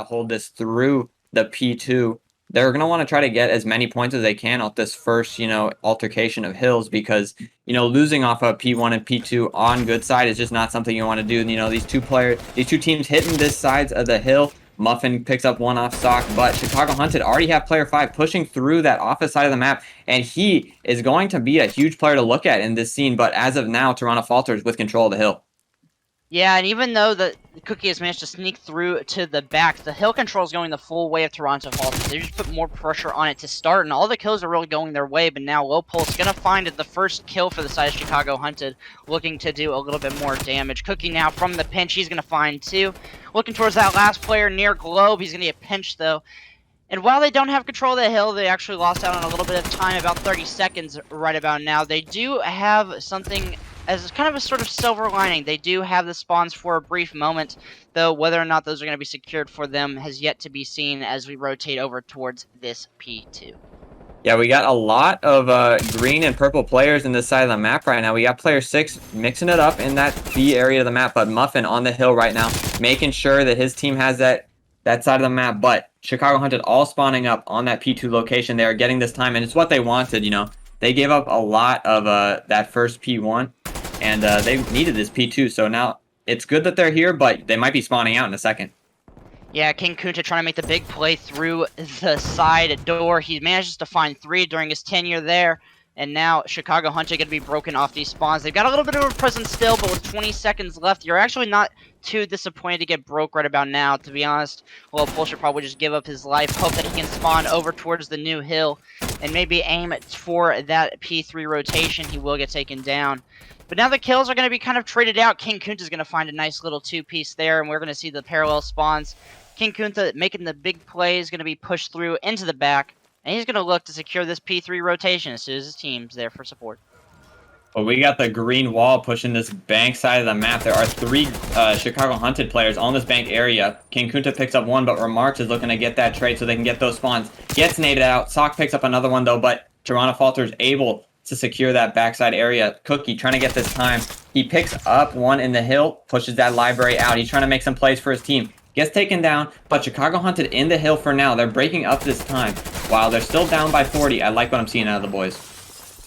hold this through the P2. They're going to want to try to get as many points as they can off this first, altercation of hills because, losing off of P1 and P2 on good side is just not something you want to do. These two teams hitting this sides of the hill. Muffin picks up one off Sock, but Chicago Hunted already have player 5 pushing through that office side of the map, and he is going to be a huge player to look at in this scene, but as of now, Toronto Falters with control of the hill. Yeah, and even though the Cookie has managed to sneak through to the back, the hill control is going the full way of Toronto Falters. They just put more pressure on it to start, and all the kills are really going their way, but now Low Pulse going to find the first kill for the side of Chicago Hunted, looking to do a little bit more damage. Cookie now from the pinch, he's going to find 2. Looking towards that last player near Globe, he's going to get pinched though. And while they don't have control of the hill, they actually lost out on a little bit of time, about 30 seconds right about now. They do have something as kind of a sort of silver lining. They do have the spawns for a brief moment, though whether or not those are going to be secured for them has yet to be seen as we rotate over towards this P2. Yeah, we got a lot of green and purple players in this side of the map right now. We got player 6 mixing it up in that B area of the map, but Muffin on the hill right now, making sure that his team has that side of the map, but Chicago Hunted all spawning up on that P2 location. They are getting this time, and it's what they wanted, They gave up a lot of that first P1, and they needed this P2, so now it's good that they're here, but they might be spawning out in a second. Yeah, King Kunta trying to make the big play through the side door. He manages to find 3 during his tenure there. And now Chicago Hunted going to be broken off these spawns. They've got a little bit of a presence still, but with 20 seconds left, you're actually not too disappointed to get broke right about now, to be honest. Well, Bull should probably just give up his life, hope that he can spawn over towards the new hill, and maybe aim for that P3 rotation. He will get taken down. But now the kills are going to be kind of traded out. King Kunta is going to find a nice little 2-piece there, and we're going to see the parallel spawns. King Kunta making the big plays, going to be pushed through into the back. And he's going to look to secure this P3 rotation as soon as his team's there for support. Well, we got the green wall pushing this bank side of the map. There are 3 Chicago Hunted players on this bank area. King Kunta picks up 1, but Remarks is looking to get that trade so they can get those spawns. Gets naded out. Sock picks up another one, though, but Toronto Falters able to secure that backside area. Cookie trying to get this time. He picks up 1 in the hill, pushes that library out. He's trying to make some plays for his team. Gets taken down, but Chicago Hunted in the hill for now. They're breaking up this time. While they're still down by 40, I like what I'm seeing out of the boys.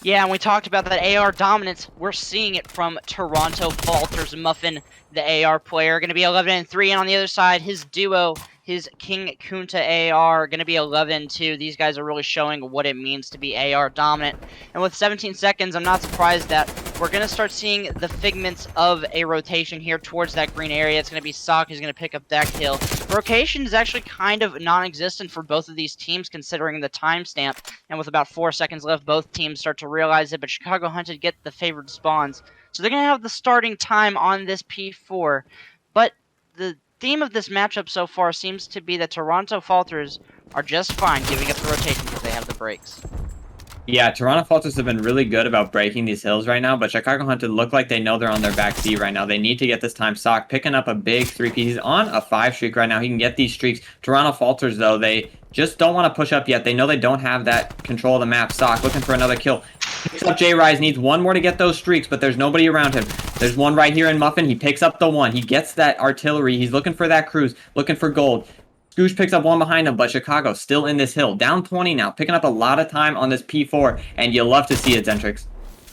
Yeah, and we talked about that AR dominance. We're seeing it from Toronto Falters. Muffin, the AR player, going to be 11-3, and on the other side, his duo, his King Kunta AR, going to be 11-2. These guys are really showing what it means to be AR dominant. And with 17 seconds, I'm not surprised that we're going to start seeing the figments of a rotation here towards that green area. It's going to be Sock who's going to pick up that kill. Rotation is actually kind of non-existent for both of these teams considering the timestamp. And with about 4 seconds left, both teams start to realize it. But Chicago Hunted get the favored spawns. So they're going to have the starting time on this P4. But the theme of this matchup so far seems to be that Toronto Falters are just fine giving up the rotation because they have the breaks. Yeah, Toronto Falters have been really good about breaking these hills right now, but Chicago Hunted look like they know they're on their back seat right now. They need to get this time. Sock picking up a big 3-piece. He's on a 5 streak right now. He can get these streaks. Toronto Falters, though, they just don't want to push up yet. They know they don't have that control of the map. Sock looking for another kill. Picks up J-Rise, needs 1 more to get those streaks, but there's nobody around him. There's 1 right here in Muffin. He picks up the 1. He gets that artillery. He's looking for that cruise, looking for gold. Scoosh picks up 1 behind him, but Chicago still in this hill. Down 20 now, picking up a lot of time on this P4, and you love to see it, Zentrix.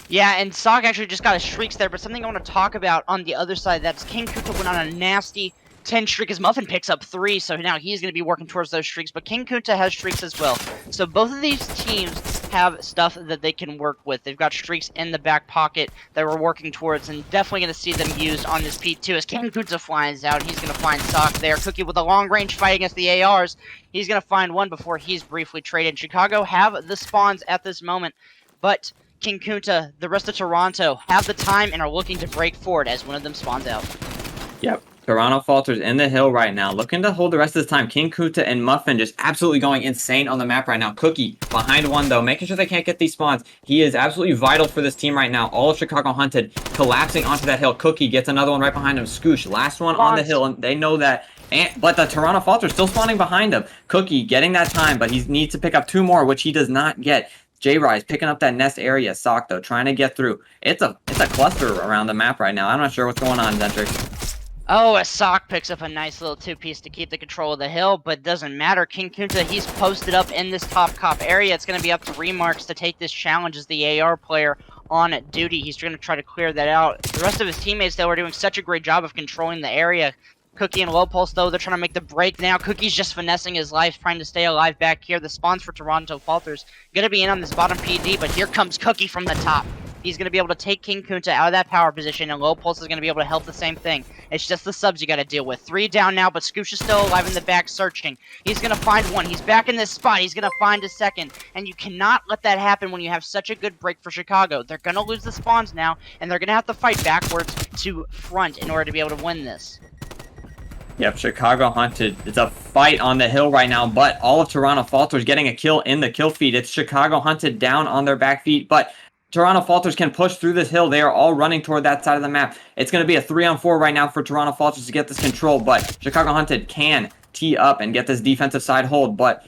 Yeah, and Sock actually just got his streaks there, but something I want to talk about on the other side, that's King Kunta went on a nasty 10 streak as Muffin picks up 3, so now he's going to be working towards those streaks, but King Kunta has streaks as well. So both of these teams have stuff that they can work with. They've got streaks in the back pocket that we're working towards, and definitely going to see them used on this P2 as King Kunta flies out. He's going to find Sock there. Cookie with a long-range fight against the ARs. He's going to find 1 before he's briefly traded. Chicago have the spawns at this moment, but King Kunta, the rest of Toronto, have the time and are looking to break forward as one of them spawns out. Yep. Toronto Falters in the hill right now, looking to hold the rest of the time. King Kunta and Muffin just absolutely going insane on the map right now. Cookie behind 1, though, making sure they can't get these spawns. He is absolutely vital for this team right now. All of Chicago Hunted collapsing onto that hill. Cookie gets another one right behind him. Scoosh, last one on the hill, and they know that. But the Toronto Falters still spawning behind him. Cookie getting that time, but he needs to pick up 2 more, which he does not get. J-Rise picking up that nest area. Sock, though, trying to get through. It's a cluster around the map right now. I'm not sure what's going on, Zentrix. Oh, a Sock picks up a nice little two-piece to keep the control of the hill, but doesn't matter. King Kunta, he's posted up in this top cop area. It's going to be up to Remarks to take this challenge as the AR player on duty. He's going to try to clear that out. The rest of his teammates, though, are doing such a great job of controlling the area. Cookie and Low Pulse, though, they're trying to make the break now. Cookie's just finessing his life, trying to stay alive back here. The spawns for Toronto Falters going to be in on this bottom PD, but here comes Cookie from the top. He's going to be able to take King Kunta out of that power position, and Low Pulse is going to be able to help the same thing. It's just the subs you got to deal with. 3 down now, but Scooch is still alive in the back searching. He's going to find one. He's back in this spot. He's going to find a second, and you cannot let that happen when you have such a good break for Chicago. They're going to lose the spawns now, and they're going to have to fight backwards to front in order to be able to win this. Yep, Chicago hunted. It's a fight on the hill right now, but all of Toronto Falters getting a kill in the kill feed. It's Chicago hunted down on their back feet, but Toronto Falters can push through this hill. They are all running toward that side of the map. It's going to be a 3-on-4 right now for Toronto Falters to get this control, but Chicago hunted can tee up and get this defensive side hold, but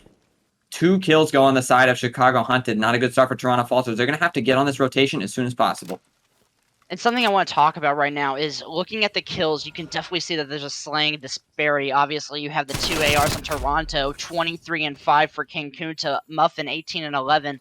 2 kills go on the side of Chicago hunted. Not a good start for Toronto Falters. They're going to have to get on this rotation as soon as possible. And something I want to talk about right now is looking at the kills, you can definitely see that there's a slaying disparity. Obviously, you have the 2 ARs in Toronto, 23 and 5 for King Kunta, Muffin 18 and 11.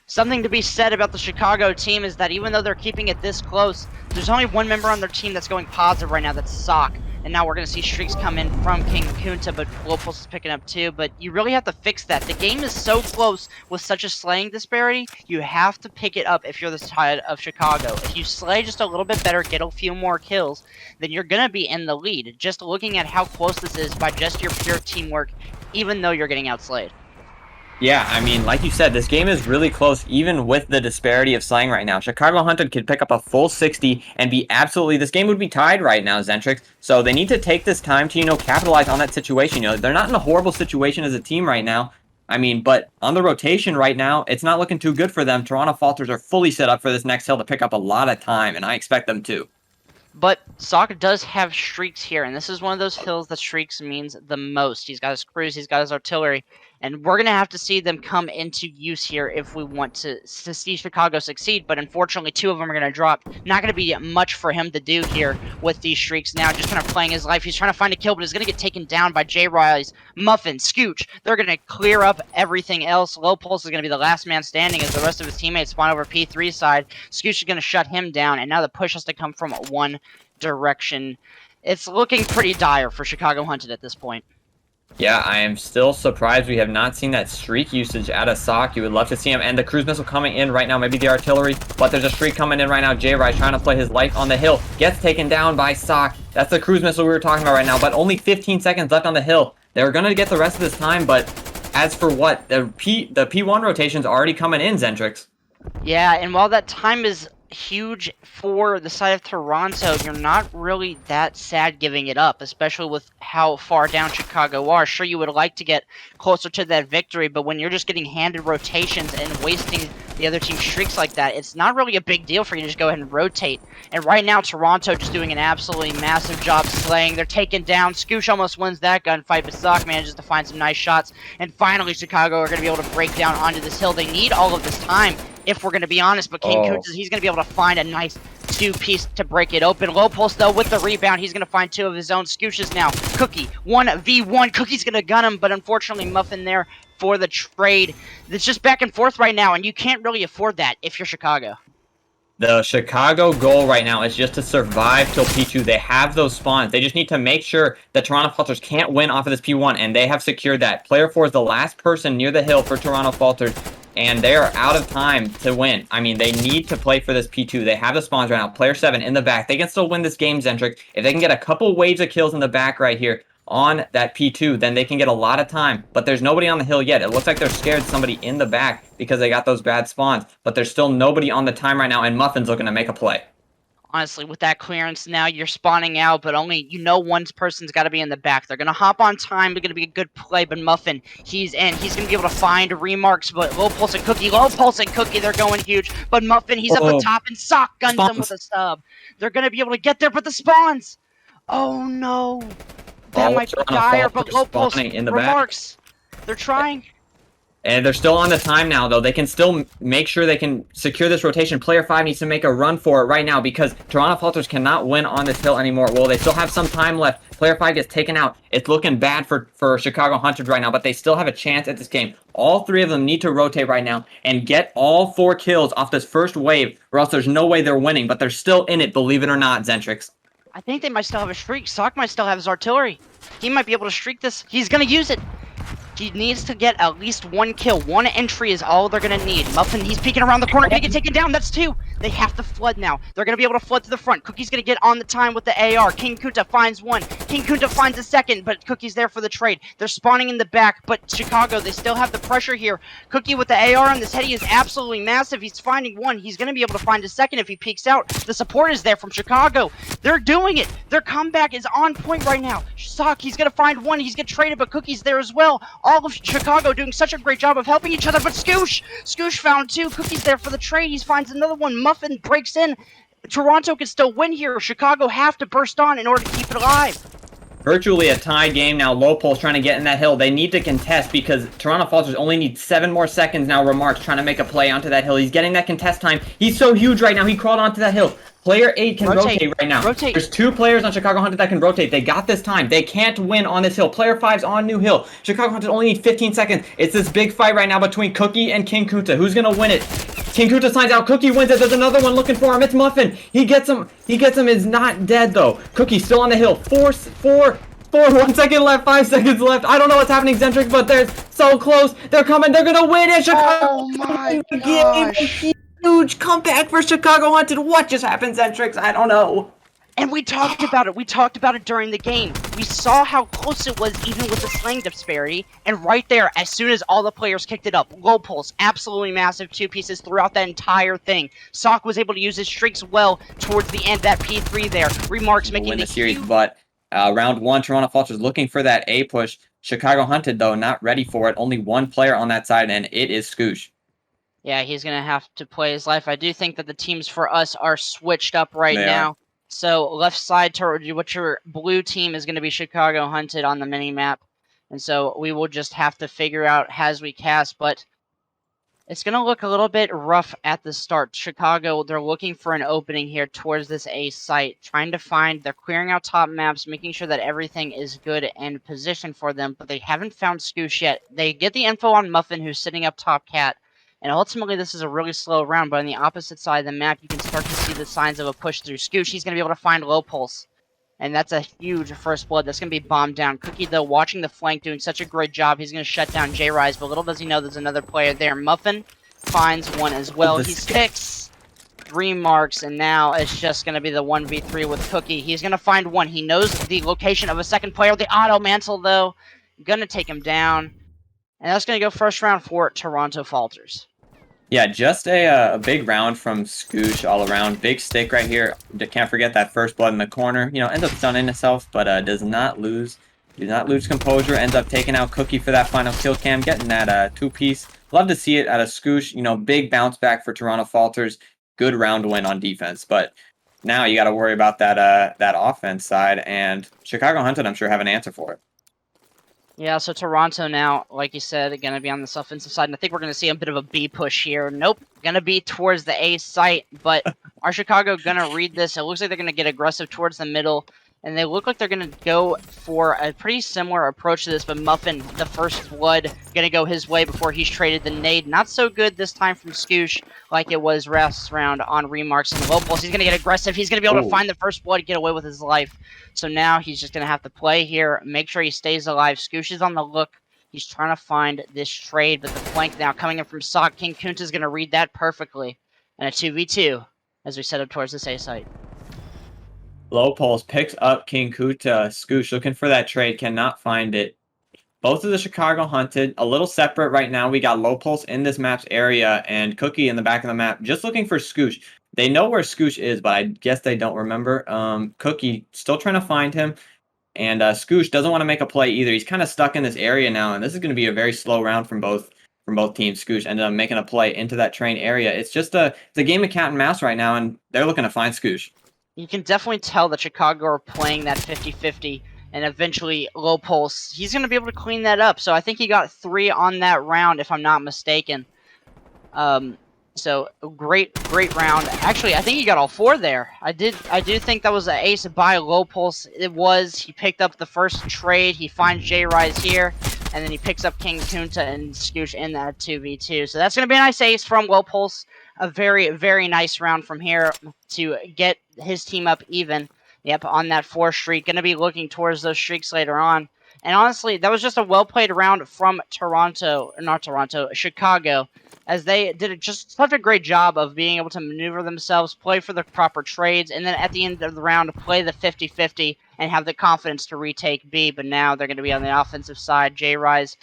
Something to be said about the Chicago team is that even though they're keeping it this close, there's only one member on their team that's going positive right now, that's Sock. And now we're going to see streaks come in from King Kunta, but Lopez is picking up too. But you really have to fix that. The game is so close with such a slaying disparity, you have to pick it up if you're the side of Chicago. If you slay just a little bit better, get a few more kills, then you're going to be in the lead. Just looking at how close this is by just your pure teamwork, even though you're getting outslayed. Yeah, I mean, like you said, this game is really close, even with the disparity of slaying right now. Chicago Hunted could pick up a full 60 and be absolutely... This game would be tied right now, Zentrix. So they need to take this time to, capitalize on that situation. They're not in a horrible situation as a team right now. I mean, but on the rotation right now, it's not looking too good for them. Toronto Falters are fully set up for this next hill to pick up a lot of time, and I expect them to. But Sokka does have streaks here, and this is one of those hills that streaks means the most. He's got his crews, he's got his artillery, and we're going to have to see them come into use here if we want to see Chicago succeed, but unfortunately 2 of them are going to drop. Not going to be much for him to do here with these streaks now, just kind of playing his life. He's trying to find a kill, but he's going to get taken down by J. Riley's, Muffin, Scooch. They're going to clear up everything else. Low Pulse is going to be the last man standing as the rest of his teammates spawn over P3 side. Scooch is going to shut him down, and now the push has to come from one direction. It's looking pretty dire for Chicago Hunted at this point. Yeah, I am still surprised we have not seen that streak usage out of Sock. You would love to see him. And the cruise missile coming in right now, maybe the artillery, but there's a streak coming in right now. J-Rise trying to play his life on the hill. Gets taken down by Sock. That's the cruise missile we were talking about right now, but only 15 seconds left on the hill. They're going to get the rest of this time, but as for what? The P1 rotation's already coming in, Zentrix. Yeah, and while that time is huge for the side of Toronto, you're not really that sad giving it up, especially with how far down Chicago are. Sure, you would like to get closer to that victory, but when you're just getting handed rotations and wasting the other team's streaks like that, it's not really a big deal for you to just go ahead and rotate. And right now, Toronto just doing an absolutely massive job slaying. They're taken down. Scooch almost wins that gunfight, but Sock manages to find some nice shots. And finally, Chicago are going to be able to break down onto this hill. They need all of this time, if we're going to be honest, but King Coots, he's going to be able to find a nice 2-piece to break it open. Low Pulse, though, with the rebound, he's going to find 2 of his own. Scooches now. Cookie, 1v1. Cookie's going to gun him, but unfortunately, Muffin there for the trade. It's just back and forth right now, and you can't really afford that if you're Chicago. The Chicago goal right now is just to survive till P2. They have those spawns. They just need to make sure that Toronto Falters can't win off of this P1, and they have secured that. Player 4 is the last person near the hill for Toronto Falters, and they are out of time to win. I mean, they need to play for this P2. They have the spawns right now. Player 7 in the back. They can still win this game, Zentrix. If they can get a couple waves of kills in the back right here on that P2, then they can get a lot of time. But there's nobody on the hill yet. It looks like they're scared somebody in the back because they got those bad spawns. But there's still nobody on the time right now, and Muffin's looking to make a play. Honestly, with that clearance now, you're spawning out, but only, one person's got to be in the back. They're going to hop on time. They're going to be a good play, but Muffin, he's in. He's going to be able to find remarks, but Low Pulse and Cookie, they're going huge. But Muffin, he's up the top, and Sock guns them with a sub. They're going to be able to get there, but the spawns! Oh, no. That might be dire, but Low Pulse in the remarks. Back. They're trying. And they're still on the time now, though. They can still make sure they can secure this rotation. Player 5 needs to make a run for it right now because Toronto Falters cannot win on this hill anymore. Well, they still have some time left. Player 5 gets taken out. It's looking bad for Chicago Hunters right now, but they still have a chance at this game. All three of them need to rotate right now and get all 4 kills off this first wave, or else there's no way they're winning, but they're still in it, believe it or not, Zentrix. I think they might still have a streak. Sock might still have his artillery. He might be able to streak this. He's going to use it. He needs to get at least 1 kill. 1 entry is all they're going to need. Muffin, he's peeking around the corner. Going to get taken down. That's 2. They have to flood now. They're going to be able to flood to the front. Cookie's going to get on the time with the AR. King Kunta finds 1. King Kunta finds a second, but Cookie's there for the trade. They're spawning in the back, but Chicago, they still have the pressure here. Cookie with the AR on this head, he is absolutely massive. He's finding 1. He's going to be able to find a second if he peeks out. The support is there from Chicago. They're doing it. Their comeback is on point right now. Sock, he's going to find 1. He's going to trade it, but Cookie's there as well. All of Chicago doing such a great job of helping each other, but Scoosh found 2. Cookie's there for the trade. He finds another one. Muffin breaks in. Toronto can still win here. Chicago have to burst on in order to keep it alive. Virtually a tie game now. Low Pulse trying to get in that hill. They need to contest because Toronto Falters only need 7 more seconds now. Remarks trying to make a play onto that hill. He's getting that contest time. He's so huge right now. He crawled onto that hill. Player 8 can rotate right now. There's 2 players on Chicago Hunted that can rotate. They got this time. They can't win on this hill. Player 5's on new hill. Chicago Hunted only need 15 seconds. It's this big fight right now between Cookie and King Kunta. Who's going to win it? King Kunta signs out. Cookie wins it. There's another one looking for him. It's Muffin. He gets him. Is not dead, though. Cookie's still on the hill. 1 second left. 5 seconds left. I don't know what's happening, Zentrix, but they're so close. They're coming. They're going to win it. Chicago. Oh, my gosh. Huge comeback for Chicago Hunted. What just happened, Zentrix? I don't know. And we talked about it. We talked about it during the game. We saw how close it was even with the slang disparity. And right there, as soon as all the players kicked it up, low pulse, absolutely massive 2 pieces throughout that entire thing. Sock was able to use his streaks well towards the end. That P3 there. Remarks making win the series, but round 1, Toronto Falters looking for that A push. Chicago Hunted, though, not ready for it. Only 1 player on that side, and it is Scoosh. Yeah, he's going to have to play his life. I do think that the teams for us are switched up right now. So left side to what your blue team is going to be Chicago Hunted on the mini map. And so we will just have to figure out as we cast. But it's going to look a little bit rough at the start. Chicago, they're looking for an opening here towards this A site. Trying to find, they're clearing out top maps, making sure that everything is good and positioned for them. But they haven't found Scoosh yet. They get the info on Muffin, who's sitting up top cat. And ultimately, this is a really slow round, but on the opposite side of the map, you can start to see the signs of a push through. Scoosh, he's going to be able to find low pulse. And that's a huge first blood. That's going to be bombed down. Cookie, though, watching the flank, doing such a great job. He's going to shut down J-Rise, but little does he know there's another player there. Muffin finds 1 as well. He sticks 3 marks, and now it's just going to be the 1v3 with Cookie. He's going to find 1. He knows the location of a second player. The auto mantle, though, going to take him down. And that's going to go first round for Toronto Falters. Yeah, just a big round from Scoosh all around. Big stick right here. Can't forget that first blood in the corner. You know, ends up stunning himself, but does not lose composure. Ends up taking out Cookie for that final kill cam, getting that 2-piece. Love to see it out of Scoosh. You know, big bounce back for Toronto Falters. Good round win on defense, but now you got to worry about that offense side. And Chicago Hunted, I'm sure, have an answer for it. Yeah, so Toronto now, like you said, going to be on this offensive side, and I think we're going to see a bit of a B push here. Nope, going to be towards the A site, but are Chicago going to read this? It looks like they're going to get aggressive towards the middle, and they look like they're going to go for a pretty similar approach to this, but Muffin, the first blood, going to go his way before he's traded the nade. Not so good this time from Scoosh, like it was last round on Remarks and low pulse. He's going to get aggressive. He's going to be able to find the first blood, get away with his life. So now he's just going to have to play here, make sure he stays alive. Scoosh is on the look. He's trying to find this trade, but the flank now coming in from Sock. King Kunta is going to read that perfectly. And a 2v2 as we set up towards this A site. Low Pulse picks up King Kunta. Scoosh looking for that trade, cannot find it. Both of the Chicago Hunted, a little separate right now. We got Low Pulse in this map's area and Cookie in the back of the map, just looking for Scoosh. They know where Scoosh is, but I guess they don't remember. Cookie still trying to find him, and Scoosh doesn't want to make a play either. He's kind of stuck in this area now, and this is going to be a very slow round from both teams. Scoosh ended up making a play into that train area. It's just it's a game of cat and mouse right now, and they're looking to find Scoosh. You can definitely tell that Chicago are playing that 50-50 and eventually low pulse. He's going to be able to clean that up. So I think he got 3 on that round, if I'm not mistaken. So great round. Actually, I think he got all 4 there. I do think that was an ace by low pulse. It was. He picked up the first trade. He finds J Rise here, and then he picks up King Kunta and Scooch in that 2v2. So that's gonna be a nice ace from low pulse. A very nice round from here to get his team up even. Yep, on that 4 streak. Gonna be looking towards those streaks later on. And honestly, that was just a well-played round from Chicago, as they did just such a great job of being able to maneuver themselves, play for the proper trades, and then at the end of the round, play the 50-50 and have the confidence to retake B. But now they're going to be on the offensive side. J-Rise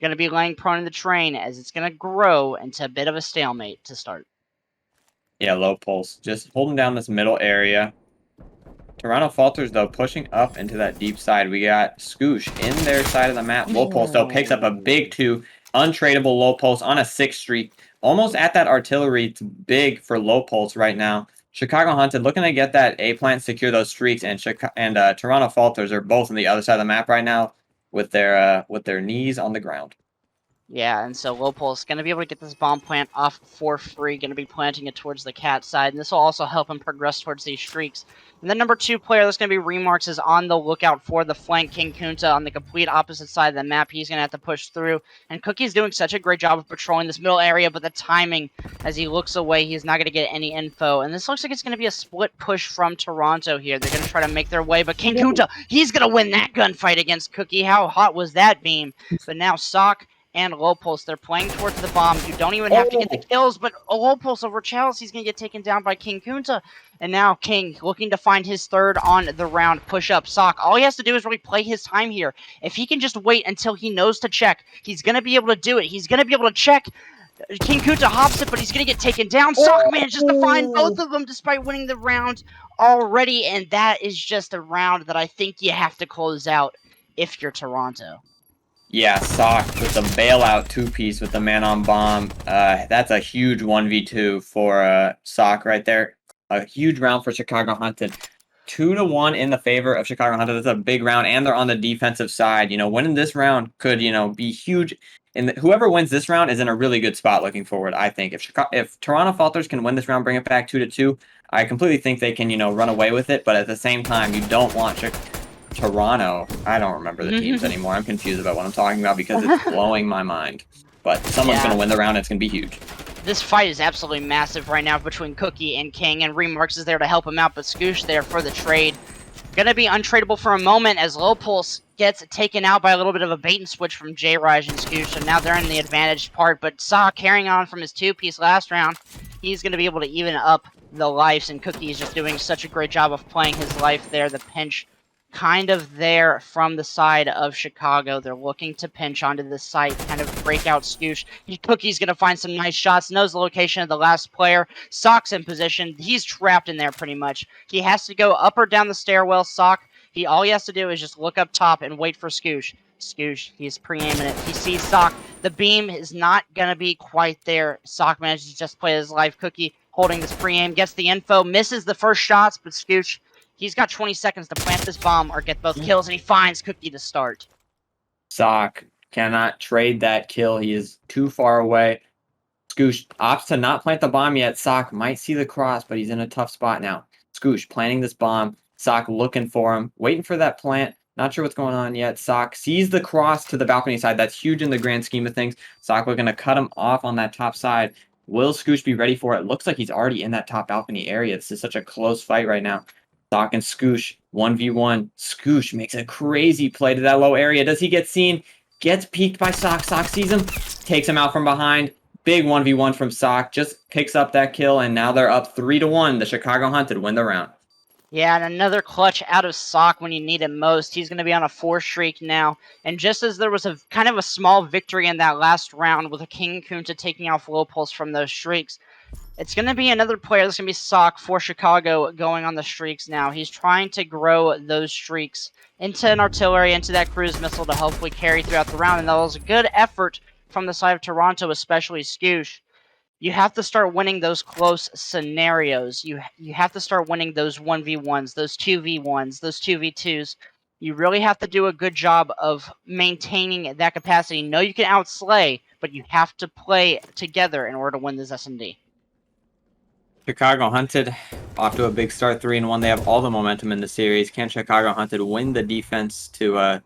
going to be laying prone in the train, as it's going to grow into a bit of a stalemate to start. Yeah, low pulse. Just holding down this middle area. Toronto Falters, though, pushing up into that deep side. We got Scoosh in their side of the map. Low pulse, though, picks up a big 2. Untradeable low pulse on a 6 streak. Almost at that artillery. It's big for low pulse right now. Chicago Hunted looking to get that A plant, secure those streaks, and Toronto Falters are both on the other side of the map right now with their knees on the ground. Yeah, and so low pulse going to be able to get this bomb plant off for free. Going to be planting it towards the cat side, and this will also help him progress towards these streaks. And the number 2 player that's going to be Remarks is on the lookout for the flank. King Kunta on the complete opposite side of the map. He's going to have to push through. And Cookie's doing such a great job of patrolling this middle area, but the timing, as he looks away, he's not going to get any info. And this looks like it's going to be a split push from Toronto here. They're going to try to make their way, but King Kunta, he's going to win that gunfight against Cookie. How hot was that beam? But now Sock and low pulse, they're playing towards the bomb. You don't even have to get the kills, but a low pulse over Chalice, he's going to get taken down by King Kunta. And now King looking to find his 3rd on the round. Push up Sock. All he has to do is really play his time here. If he can just wait until he knows to check, he's going to be able to do it. He's going to be able to check. King Kunta hops it, but he's going to get taken down. Sock manages to find both of them despite winning the round already. And that is just a round that I think you have to close out if you're Toronto. Yeah, Sock with the bailout 2-piece with the man on bomb. That's a huge 1v2 for Sock right there. A huge round for Chicago Hunted. 2-1 in the favor of Chicago Hunted. That's a big round, and they're on the defensive side. Winning this round could, be huge. And whoever wins this round is in a really good spot looking forward, I think. If Toronto Falters can win this round, bring it back 2-2, I completely think they can, run away with it. But at the same time, you don't want Toronto. I don't remember the teams anymore. I'm confused about what I'm talking about because it's blowing my mind. But someone's going to win the round. It's going to be huge. This fight is absolutely massive right now between Cookie and King, and Remarks is there to help him out, but Scoosh there for the trade. Gonna be untradeable for a moment as Low Pulse gets taken out by a little bit of a bait and switch from J-Raj and Scoosh, so now they're in the advantaged part, but Saw carrying on from his 2-piece last round, he's gonna be able to even up the lives, and Cookie is just doing such a great job of playing his life there. The pinch kind of there from the side of Chicago. They're looking to pinch onto the site, kind of break out Scoosh. Cookie's going to find some nice shots, knows the location of the last player. Sock's in position. He's trapped in there pretty much. He has to go up or down the stairwell. Sock, all he has to do is just look up top and wait for Scoosh. Scoosh, he's preeminent. He sees Sock. The beam is not going to be quite there. Sock manages to just play his life. Cookie holding this pre-aim, gets the info, misses the first shots, but Scoosh, he's got 20 seconds to plant this bomb or get both kills, and he finds Cookie to start. Sock cannot trade that kill. He is too far away. Scoosh opts to not plant the bomb yet. Sock might see the cross, but he's in a tough spot now. Scoosh planting this bomb. Sock looking for him, waiting for that plant. Not sure what's going on yet. Sock sees the cross to the balcony side. That's huge in the grand scheme of things. Sock looking to cut him off on that top side. Will Scoosh be ready for it? Looks like he's already in that top balcony area. This is such a close fight right now. Sock and Scoosh, 1v1. Scoosh makes a crazy play to that low area. Does he get seen? Gets peeked by Sock. Sock sees him, takes him out from behind. Big 1v1 from Sock. Just picks up that kill, and now they're up 3-1. The Chicago Hunted win the round. Yeah, and another clutch out of Sock when you need him most. He's going to be on a 4 streak now. And just as there was a kind of a small victory in that last round with a King Kunta taking off Low Pulse from those streaks, it's going to be another player that's going to be Sock for Chicago going on the streaks now. He's trying to grow those streaks into an artillery, into that cruise missile to hopefully carry throughout the round. And that was a good effort from the side of Toronto, especially Scoosh. You have to start winning those close scenarios. You have to start winning those 1v1s, those 2v1s, those 2v2s. You really have to do a good job of maintaining that capacity. No, you can outslay, but you have to play together in order to win this S&D. Chicago Hunted off to a big start, 3-1. They have all the momentum in the series. Can Chicago Hunted win the defense to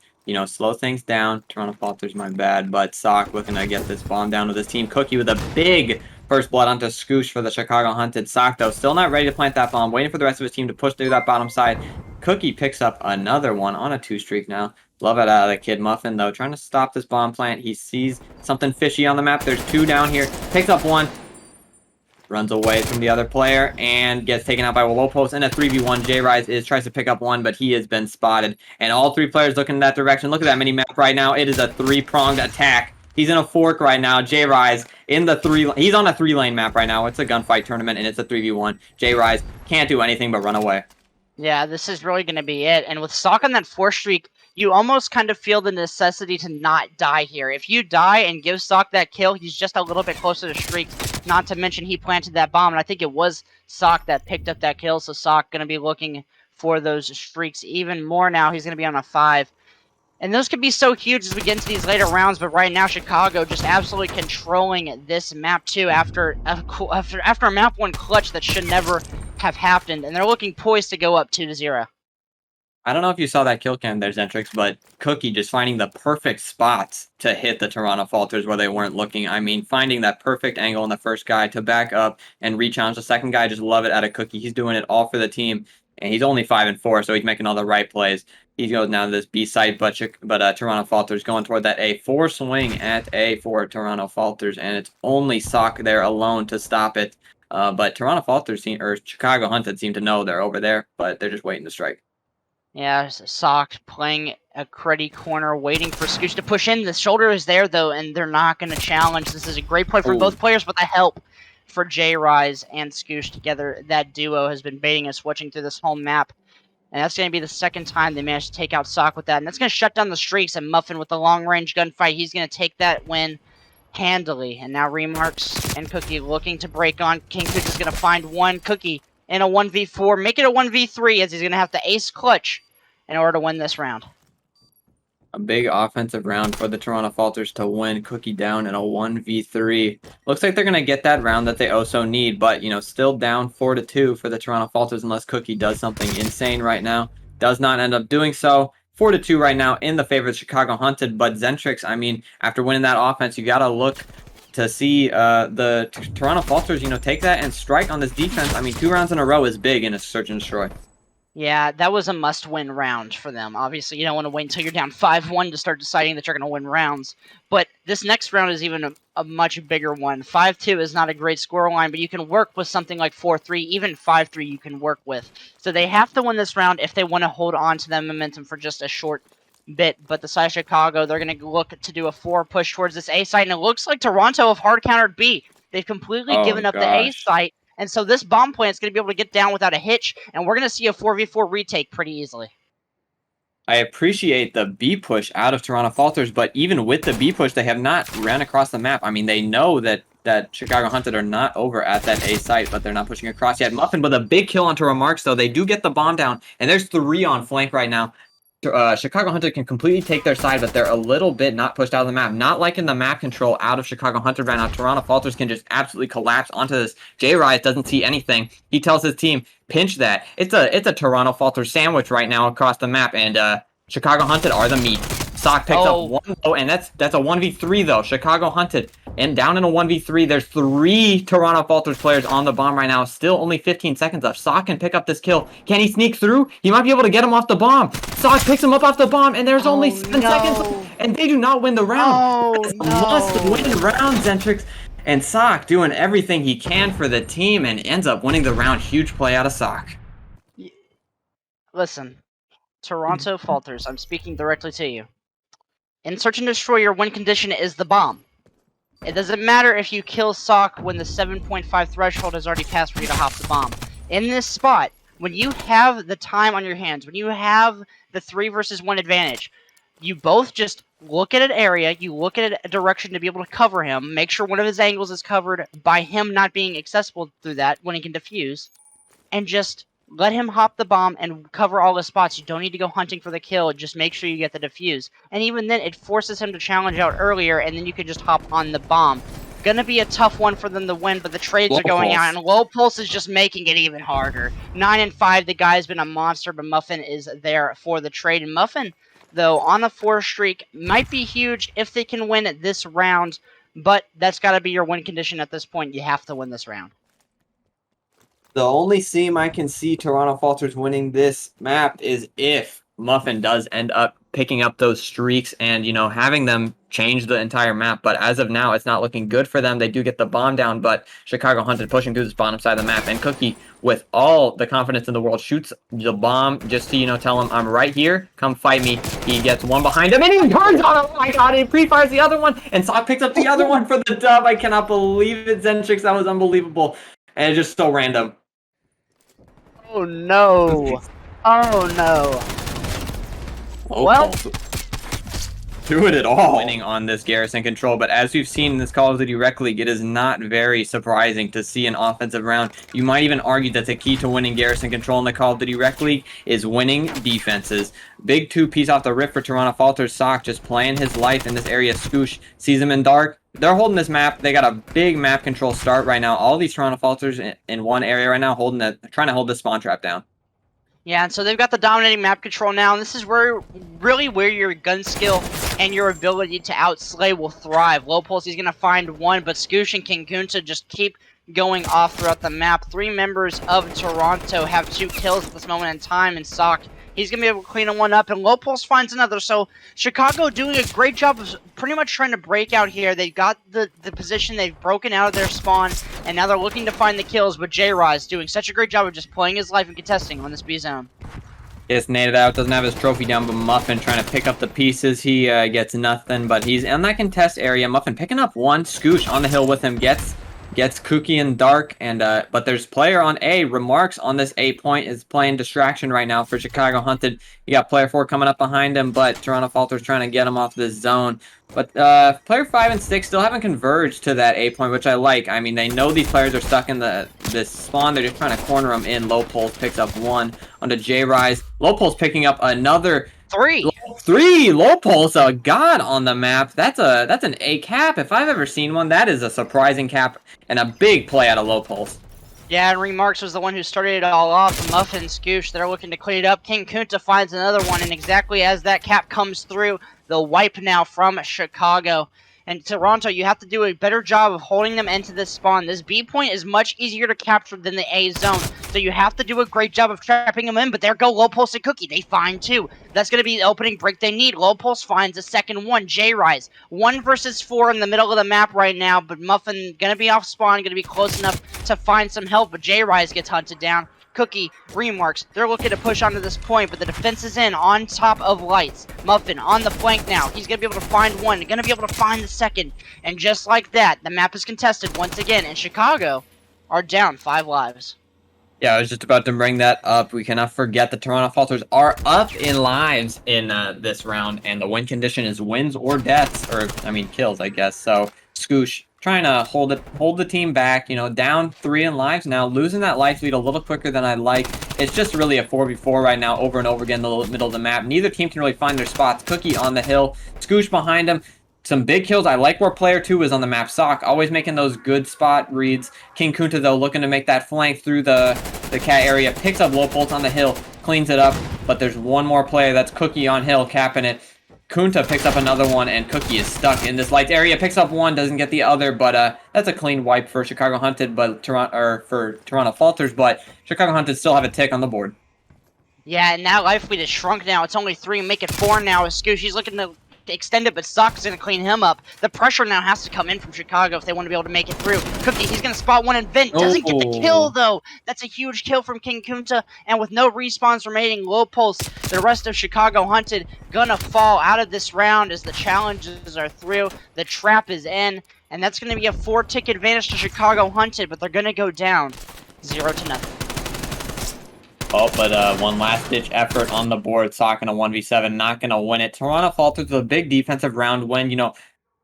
slow things down? Toronto Falters, my bad, but Sock looking to get this bomb down with his team. Cookie with a big first blood onto Scoosh for the Chicago Hunted. Sock, though, still not ready to plant that bomb, waiting for the rest of his team to push through that bottom side. Cookie picks up another one on a 2-streak now. Love it out of the kid. Muffin, though, trying to stop this bomb plant. He sees something fishy on the map. There's 2 down here. Picks up 1. Runs away from the other player and gets taken out by a low post in a 3v1. J-Rise tries to pick up 1, but he has been spotted. And all 3 players looking in that direction. Look at that mini map right now. It is a 3-pronged attack. He's in a fork right now. J-Rise in the 3. He's on a 3-lane map right now. It's a gunfight tournament and it's a 3v1. J-Rise can't do anything but run away. Yeah, this is really going to be it. And with Sock on that 4-streak, you almost kind of feel the necessity to not die here. If you die and give Sock that kill, he's just a little bit closer to streaks. Not to mention he planted that bomb, and I think it was Sock that picked up that kill, so Sock going to be looking for those streaks even more now. He's going to be on a 5. And those could be so huge as we get into these later rounds, but right now Chicago just absolutely controlling this map too after a map 1 clutch that should never have happened, and they're looking poised to go up 2-0. I don't know if you saw that kill cam there, Zentrix, but Cookie just finding the perfect spots to hit the Toronto Falters where they weren't looking. I mean, finding that perfect angle on the first guy to back up and re-challenge the second guy. Just love it out of Cookie. He's doing it all for the team, and he's only 5-4, so he's making all the right plays. He goes now to this B site, but Toronto Falters going toward that A4 swing at A for Toronto Falters, and it's only Sock there alone to stop it. But Toronto Falters or Chicago Hunted seem to know they're over there, but they're just waiting to strike. Yeah, Sock playing a cruddy corner, waiting for Scooch to push in. The shoulder is there, though, and they're not going to challenge. This is a great play from both players, but the help for J-Rise and Scooch together, that duo has been baiting and switching through this whole map. And that's going to be the second time they managed to take out Sock with that. And that's going to shut down the streaks, and Muffin with the long-range gunfight, he's going to take that win handily. And now Remarks and Cookie looking to break on. King Kuch is going to find one. Cookie in a 1v4, make it a 1v3 as he's going to have to ace clutch in order to win this round. A big offensive round for the Toronto Falters to win. Cookie down in a 1v3. Looks like they're going to get that round that they also need, but, still down 4-2 for the Toronto Falters unless Cookie does something insane right now. Does not end up doing so. 4-2 right now in the favor of Chicago Hunted, but Zentrix, I mean, after winning that offense, you got to look to see the Toronto Falters, take that and strike on this defense. I mean, 2 rounds in a row is big in a search and destroy. Yeah, that was a must-win round for them. Obviously, you don't want to wait until you're down 5-1 to start deciding that you're going to win rounds. But this next round is even a much bigger one. 5-2 is not a great scoreline, but you can work with something like 4-3. Even 5-3 you can work with. So they have to win this round if they want to hold on to that momentum for just a short bit. But the side of Chicago, they're going to look to do a 4 push towards this A site, and it looks like Toronto have hard-countered B. They've completely given up the A site. And so this bomb plant is going to be able to get down without a hitch, and we're going to see a 4v4 retake pretty easily. I appreciate the B push out of Toronto Falters, but even with the B push, they have not ran across the map. I mean, they know that Chicago Hunted are not over at that A site, but they're not pushing across yet. Muffin with a big kill onto Remarks, though. They do get the bomb down, and there's 3 on flank right now. Chicago Hunter can completely take their side, but they're a little bit not pushed out of the map. Not like in the map control out of Chicago Hunter right now. Toronto Falters can just absolutely collapse onto this. J-Rise doesn't see anything. He tells his team, pinch that. It's a Toronto Falters sandwich right now across the map, and Chicago Hunted are the meat. Sock picks up 1 low, and that's a 1v3 though. Chicago Hunted. And down in a 1v3, there's 3 Toronto Falters players on the bomb right now. Still only 15 seconds left. Sock can pick up this kill. Can he sneak through? He might be able to get him off the bomb. Sock picks him up off the bomb, and there's only 7 seconds left. And they do not win the round. It's a must-win round, Zentrix. And Sock doing everything he can for the team and ends up winning the round. Huge play out of Sock. Listen, Toronto Falters, I'm speaking directly to you. In Search and Destroy, your win condition is the bomb. It doesn't matter if you kill Sock when the 7.5 threshold has already passed for you to hop the bomb. In this spot, when you have the time on your hands, when you have the 3 versus 1 advantage, you both just look at an area, you look at a direction to be able to cover him, make sure one of his angles is covered by him not being accessible through that when he can defuse, and just let him hop the bomb and cover all the spots. You don't need to go hunting for the kill. Just make sure you get the defuse. And even then, it forces him to challenge out earlier, and then you can just hop on the bomb. Gonna be a tough one for them to win, but the trades are going out, and Low Pulse is just making it even harder. 9 and 5, the guy's been a monster, but Muffin is there for the trade. And Muffin, though, on a 4 streak, might be huge if they can win this round, but that's got to be your win condition at this point. You have to win this round. The only seam I can see Toronto Falters winning this map is if Muffin does end up picking up those streaks and, you know, having them change the entire map. But as of now, it's not looking good for them. They do get the bomb down, but Chicago Hunted pushing through this bottom side of the map. And Cookie, with all the confidence in the world, shoots the bomb just to, you know, tell him, I'm right here. Come fight me. He gets one behind him, and he turns on him. Oh my god, he pre-fires the other one. And Sock picks up the other one for the dub. I cannot believe it, Zentrix. That was unbelievable. And it's just so random. Oh no. Oh no. Well, do it at all. Winning on this Garrison control, but as we've seen in this Call of Duty Rec League, it is not very surprising to see an offensive round. You might even argue that the key to winning Garrison control in the Call of Duty Rec League is winning defenses. Big 2-piece off the rip for Toronto Falters. Sock just playing his life in this area. Scoosh sees him in dark. They're holding this map. They got a big map control start right now. All these Toronto Falters in one area right now, trying to hold this spawn trap down. Yeah, and so they've got the dominating map control now, and this is where your gun skill and your ability to outslay will thrive. Low Pulse, he's going to find one, but Scoosh and King Kunta just keep going off throughout the map. 3 members of Toronto have 2 kills at this moment in time, and Sock, he's going to be able to clean one up, and Low Pulse finds another. So Chicago doing a great job of pretty much trying to break out here. They've got the position, they've broken out of their spawn, and now they're looking to find the kills, but J-Rise doing such a great job of just playing his life and contesting on this B zone. Gets naded out, doesn't have his trophy down, but Muffin trying to pick up the pieces. He gets nothing, but he's in that contest area. Muffin picking up one. Scoosh on the hill with him, gets Kooky in dark, and but there's player on A. Remarks on this A point is playing distraction right now for Chicago Hunted. You got player 4 coming up behind him, but Toronto Falters trying to get him off this zone. But player 5 and 6 still haven't converged to that A point, which I like. I mean, they know these players are stuck in this spawn. They're just trying to corner them in. Low Pulse picks up one onto J-Rise. Low Pulse picking up another 3. Low Pulse, a god on the map. That's an A cap. If I've ever seen one, that is a surprising cap and a big play out of Low Pulse. Yeah, and Remarks was the one who started it all off. Muffin, Scoosh, they're looking to clean it up. King Kunta finds another one, and exactly as that cap comes through, the wipe now from Chicago. And Toronto, you have to do a better job of holding them into this spawn. This B point is much easier to capture than the A zone, so you have to do a great job of trapping them in, but there go Low Pulse and Cookie. They find 2. That's going to be the opening break they need. Low Pulse finds a second one. J-Rise. 1 versus 4 in the middle of the map right now, but Muffin going to be off spawn, going to be close enough to find some help, but J-Rise gets hunted down. Cookie, Remarks, they're looking to push onto this point, but the defense is in on top of Lights. Muffin on the flank now. He's going to be able to find one, going to be able to find the second. And just like that, the map is contested once again, and Chicago are down 5 lives. Yeah, I was just about to bring that up. We cannot forget the Toronto Falters are up in lives in this round, and the win condition is wins or deaths, or, I mean, kills, I guess. So, Scoosh trying to hold the team back, you know, down 3 in lives now, losing that life lead a little quicker than I'd like. It's just really a 4v4 right now, over and over again in the middle of the map. Neither team can really find their spots. Cookie on the hill, Scoosh behind him. Some big kills. I like where player 2 is on the map. Sock always making those good spot reads. King Kunta, though, looking to make that flank through the cat area. Picks up Low Pulse on the hill, cleans it up, but there's one more player. That's Cookie on hill, capping it. Kunta picks up another one, and Cookie is stuck in this lights area. Picks up one, doesn't get the other, but that's a clean wipe for Chicago Hunted, but for Toronto Falters. But Chicago Hunted still have a tick on the board. Yeah, and that life lead is shrunk now. It's only 3, make it 4 now. Scoosh, he's looking to extend it, but Sock's going to clean him up. The pressure now has to come in from Chicago if they want to be able to make it through. Cookie, he's going to spot one and vent. Doesn't get the kill, though. That's a huge kill from King Kunta, and with no respawns remaining, Low Pulse, the rest of Chicago Hunted, going to fall out of this round as the challenges are through. The trap is in, and that's going to be a 4-tick advantage to Chicago Hunted, but they're going to go down 0-0. Oh, but one last-ditch effort on the board. Sock in a 1v7, not going to win it. Toronto Falters with a big defensive round win. You know,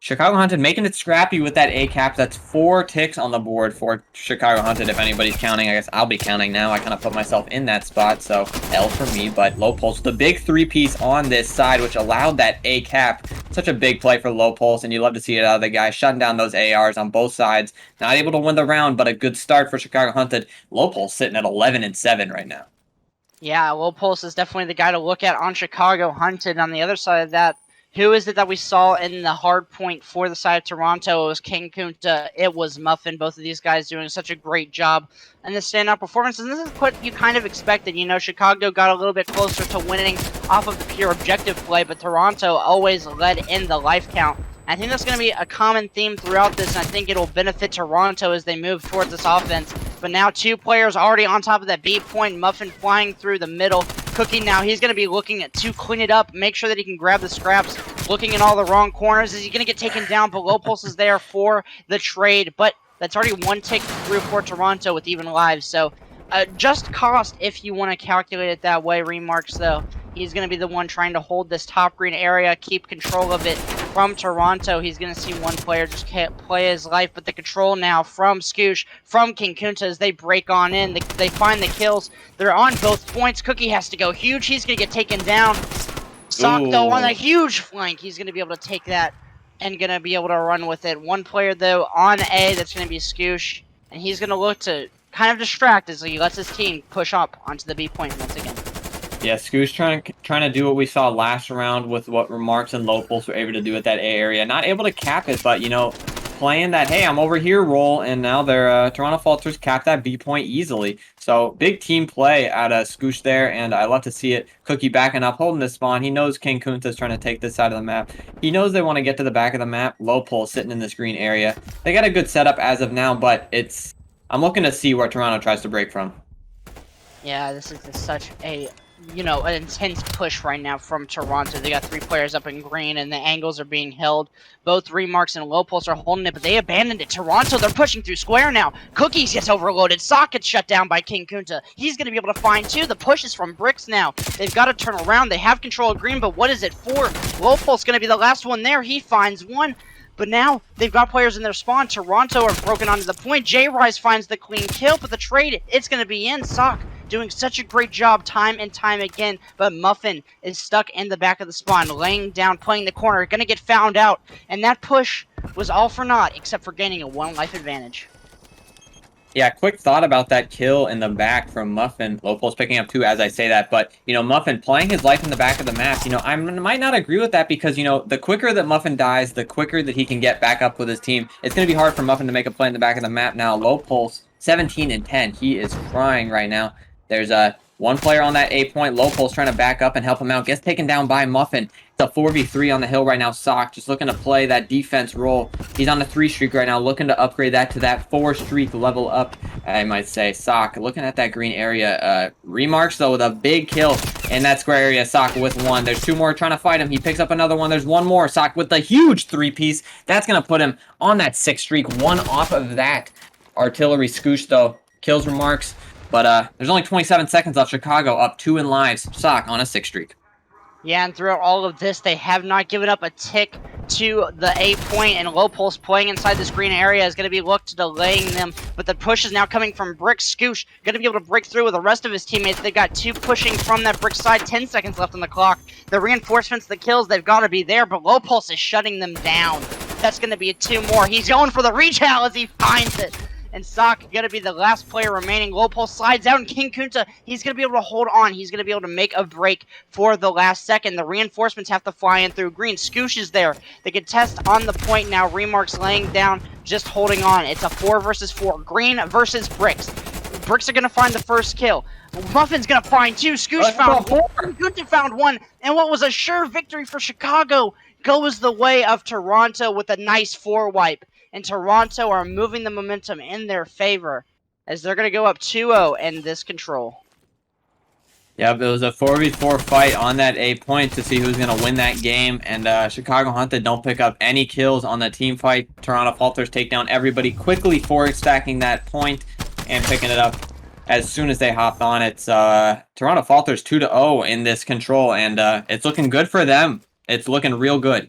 Chicago Hunted making it scrappy with that A cap. That's 4 ticks on the board for Chicago Hunted. If anybody's counting, I guess I'll be counting now. I kind of put myself in that spot, so L for me. But Low Pulse, the big 3-piece on this side, which allowed that A cap. Such a big play for Low Pulse, and you love to see it out of the guy, shutting down those ARs on both sides. Not able to win the round, but a good start for Chicago Hunted. Low Pulse sitting at 11-7 right now. Yeah, Low Pulse is definitely the guy to look at on Chicago Hunted. On the other side of that, who is it that we saw in the hard point for the side of Toronto? It was King Kunta. It was Muffin. Both of these guys doing such a great job in the standout performances. And this is what you kind of expected. You know, Chicago got a little bit closer to winning off of the pure objective play, but Toronto always led in the life count. I think that's going to be a common theme throughout this, and I think it'll benefit Toronto as they move towards this offense. But now 2 players already on top of that B point. Muffin flying through the middle. Cookie now, he's going to be looking to clean it up, make sure that he can grab the scraps. Looking in all the wrong corners. Is he going to get taken down? But Low Pulse is there for the trade. But that's already 1 tick through for Toronto with even lives. So just cost if you want to calculate it that way. Remarks, though. He's going to be the one trying to hold this top green area, keep control of it from Toronto. He's going to see one player just can't play his life, but the control now from Scoosh, from King Kunta as they break on in. They find the kills. They're on both points. Cookie has to go huge. He's going to get taken down. Sock, though, on a huge flank. He's going to be able to take that and going to be able to run with it. One player, though, on A, that's going to be Scoosh, and he's going to look to kind of distract as he lets his team push up onto the B point once again. Yeah, Scoo's trying to do what we saw last round with what Remarks and Low Pulse were able to do at that A area. Not able to cap it, but, you know, playing that, hey, I'm over here role, and now they're Toronto Falters cap that B point easily. So, big team play out of Scoosh there, and I love to see it. Cookie backing up, holding this spawn. He knows King Kunta's trying to take this side of the map. He knows they want to get to the back of the map. Low Pulse sitting in this green area. They got a good setup as of now, but I'm looking to see where Toronto tries to break from. Yeah, this is such a, you know, an intense push right now from Toronto. They got 3 players up in green, and the angles are being held. Both Remarks and Low Pulse are holding it, but they abandoned it. Toronto, they're pushing through square now. Cookies gets overloaded. Sock gets shut down by King Kunta. He's going to be able to find 2. The push is from Bricks now. They've got to turn around. They have control of green, but what is it for? Low Pulse going to be the last one there. He finds 1. But now, they've got players in their spawn. Toronto are broken onto the point. J-Rise finds the clean kill, but the trade, it's going to be in. Sock doing such a great job time and time again, but Muffin is stuck in the back of the spawn, laying down, playing the corner, going to get found out. And that push was all for naught, except for gaining a 1 life advantage. Yeah, quick thought about that kill in the back from Muffin. Low Pulse picking up 2 as I say that, but, you know, Muffin playing his life in the back of the map, you know, I might not agree with that because, you know, the quicker that Muffin dies, the quicker that he can get back up with his team. It's going to be hard for Muffin to make a play in the back of the map now. Low Pulse, 17-10. He is crying right now. There's one player on that A point. Low Pulse trying to back up and help him out. Gets taken down by Muffin. It's a 4v3 on the hill right now. Sock just looking to play that defense role. He's on the 3 streak right now, looking to upgrade that to that 4 streak level up, I might say. Sock looking at that green area. Remarks, though, with a big kill in that square area. Sock with 1. There's 2 more trying to fight him. He picks up another one. There's 1 more. Sock with the huge 3-piece. That's going to put him on that 6 streak. 1 off of that. Artillery Scoosh, though, kills Remarks. But there's only 27 seconds left. Chicago up 2 in lives. Sock on a 6 streak. Yeah, and throughout all of this, they have not given up a tick to the A point, and Low Pulse playing inside this green area is going to be looked to delaying them, but the push is now coming from Brick. Scoosh going to be able to break through with the rest of his teammates. They got 2 pushing from that Brick side, 10 seconds left on the clock. The reinforcements, the kills, they've got to be there, but Low Pulse is shutting them down. That's going to be 2 more. He's going for the retail as he finds it. And Sock going to be the last player remaining. Low Pulse slides out, and King Kunta, he's going to be able to hold on. He's going to be able to make a break for the last second. The reinforcements have to fly in through green. Scoosh is there. They can test on the point now. Remarks laying down, just holding on. It's a 4 versus 4. Green versus Bricks. Bricks are going to find the first kill. Muffin's going to find 2. Scoosh found 1. Kunta found 1. And what was a sure victory for Chicago goes the way of Toronto with a nice 4 wipe. And Toronto are moving the momentum in their favor as they're going to go up 2-0 in this control. Yep, it was a 4v4 fight on that A point to see who's going to win that game. And Chicago Hunted don't pick up any kills on the team fight. Toronto Falters take down everybody quickly, forward stacking that point and picking it up as soon as they hopped on. It's Toronto Falters 2-0 in this control, and it's looking good for them. It's looking real good.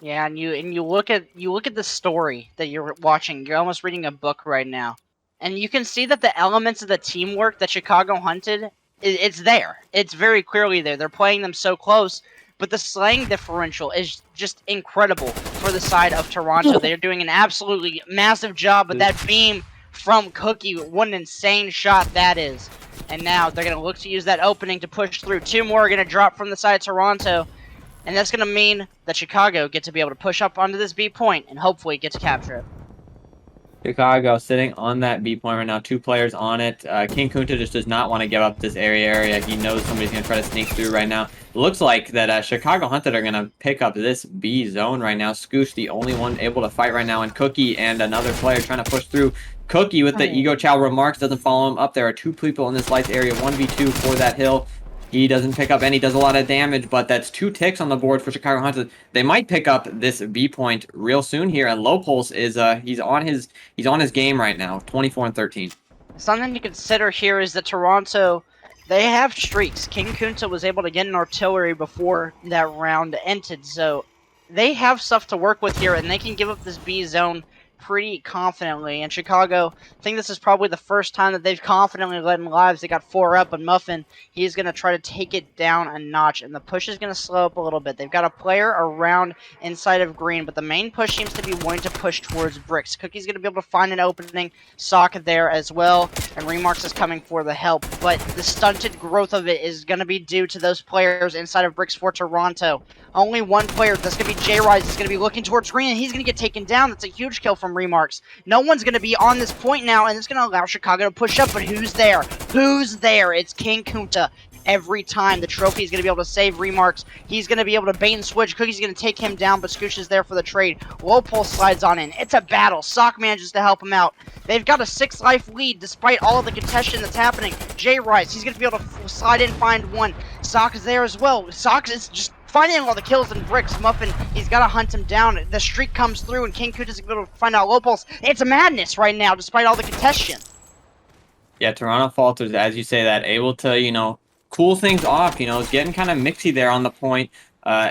Yeah, and you look at the story that you're watching. You're almost reading a book right now, and you can see that the elements of the teamwork that Chicago hunted, it's there. It's very clearly there. They're playing them so close, but the slaying differential is just incredible for the side of Toronto. They're doing an absolutely massive job, but that beam from Cookie, what an insane shot that is. And now they're going to look to use that opening to push through. Two more are going to drop from the side of Toronto. And that's going to mean that Chicago get to be able to push up onto this B point and hopefully get to capture it. Chicago sitting on that B point right now. 2 players on it. King Kunta just does not want to give up this area. He knows somebody's going to try to sneak through right now. It looks like that Chicago Hunted are going to pick up this B zone right now. Scoosh, the only one able to fight right now, and Cookie and another player trying to push through. Cookie with the Ego Chow remarks doesn't follow him up. There are 2 people in this lights area. 1v2 for that hill. He doesn't pick up any, does a lot of damage, but that's 2 ticks on the board for Chicago Hunted. They might pick up this B point real soon here, and Low Pulse is he's on his game right now, 24 and 13. Something to consider here is that Toronto, they have streaks. King Kunta was able to get an artillery before that round ended, so they have stuff to work with here, and they can give up this B zone pretty confidently. And Chicago, I think this is probably the first time that they've confidently led in lives. They got 4 up, and Muffin, he's going to try to take it down a notch, and the push is going to slow up a little bit. They've got a player around inside of green, but the main push seems to be wanting to push towards bricks. Cookie's going to be able to find an opening, Sock there as well, and Remarks is coming for the help, but the stunted growth of it is going to be due to those players inside of bricks for Toronto. Only one player, that's going to be J-Rise, is going to be looking towards green, and he's going to get taken down. That's a huge kill from Remarks. No one's going to be on this point now, and it's going to allow Chicago to push up, but who's there? Who's there? It's King Kunta. Every time the trophy is going to be able to save Remarks. He's going to be able to bait and switch. Cookie's going to take him down, but Scoosh is there for the trade. Low Pulse slides on in. It's a battle. Sock manages to help him out. They've got a 6-life lead despite all of the contention that's happening. J-Rice, he's going to be able to slide in, find one. Sock is there as well. Sock is just finding all the kills in bricks. Muffin, he's got to hunt him down. The streak comes through, and King Kunta's going to be able to find out Low Pulse. It's a madness right now despite all the contention. Yeah, Toronto Falters, as you say that, able to, cool things off, it's getting kind of mixy there on the point,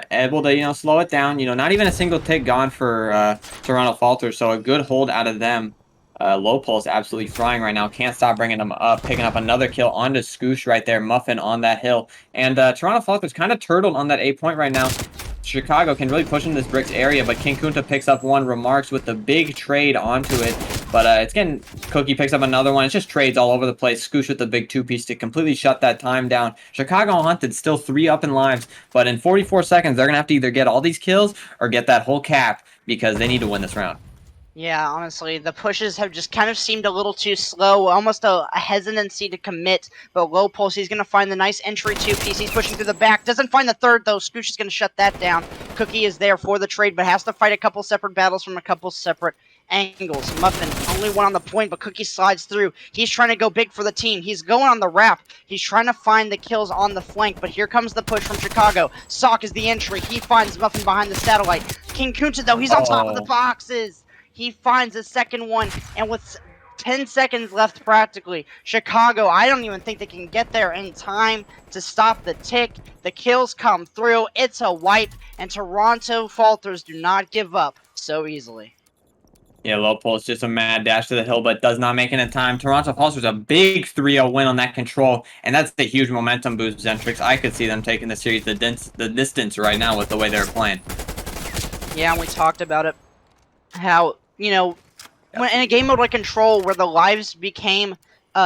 able to, slow it down, not even a single tick gone for Toronto Falters, so a good hold out of them. Low Pulse absolutely frying right now, can't stop bringing them up, picking up another kill onto Scoosh right there, Muffin on that hill, and Toronto Falters kind of turtled on that A point right now. Chicago can really push into this bricks area, but King Kunta picks up one, Remarks with the big trade onto it, but it's getting, Cookie picks up another one. It's just trades all over the place. Scoosh with the big 2-piece to completely shut that time down. Chicago Hunted still 3 up in lives, but in 44 seconds, they're going to have to either get all these kills or get that whole cap because they need to win this round. Yeah, honestly, the pushes have just kind of seemed a little too slow, almost a hesitancy to commit, but Low Pulse, he's going to find the nice entry 2-piece, he's pushing through the back, doesn't find the third though, Scoosh is going to shut that down. Cookie is there for the trade, but has to fight a couple separate battles from a couple separate angles. Muffin, only one on the point, but Cookie slides through. He's trying to go big for the team. He's going on the wrap. He's trying to find the kills on the flank, but here comes the push from Chicago. Sock is the entry. He finds Muffin behind the satellite. King Kunta, though, he's on top of the boxes. He finds a second one, and with 10 seconds left practically, Chicago, I don't even think they can get there in time to stop the tick. The kills come through. It's a wipe, and Toronto Falters do not give up so easily. Yeah, Low Pulse just a mad dash to the hill, but does not make it in time. Toronto Falters a big 3-0 win on that control, and that's the huge momentum boost Zentrix. I could see them taking the series the distance right now with the way they're playing. Yeah, and we talked about it. How, when in a game mode like Control where the lives became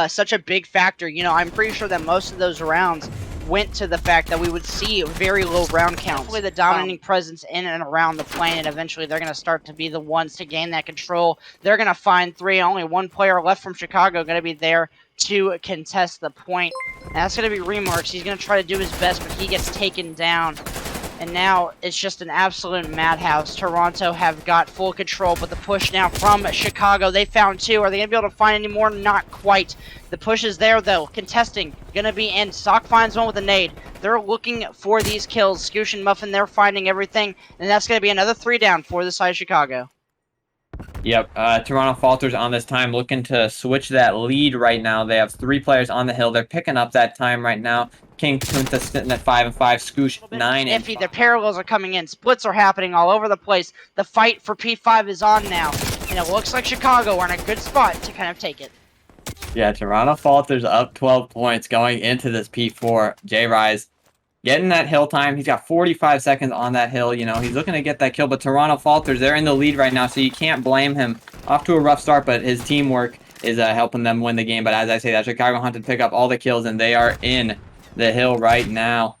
such a big factor, I'm pretty sure that most of those rounds went to the fact that we would see a very low round count. Hopefully the dominating presence in and around the planet, eventually they're going to start to be the ones to gain that control. They're going to find 3, only one player left from Chicago going to be there to contest the point. And that's going to be Remarks. He's going to try to do his best, but he gets taken down. And now it's just an absolute madhouse. Toronto have got full control, but the push now from Chicago, they found 2. Are they going to be able to find any more? Not quite. The push is there, though. Contesting, going to be in. Sock finds one with a nade. They're looking for these kills. Scoosh and Muffin, they're finding everything. And that's going to be another 3 down for the side of Chicago. Yep, Toronto Falters on this time looking to switch that lead right now. They have 3 players on the hill. They're picking up that time right now. King Kunta sitting at 5 and 5. Scoosh 9 and iffy. Their parallels are coming in. Splits are happening all over the place. The fight for P5 is on now, and it looks like Chicago are in a good spot to kind of take it. Yeah, Toronto Falters up 12 points going into this P4. J-Rise getting that hill time. He's got 45 seconds on that hill. You know, he's looking to get that kill, but Toronto Falters, they're in the lead right now, so you can't blame him. Off to a rough start, but his teamwork is helping them win the game. But as I say that, Chicago Hunted pick up all the kills, and they are in the hill right now.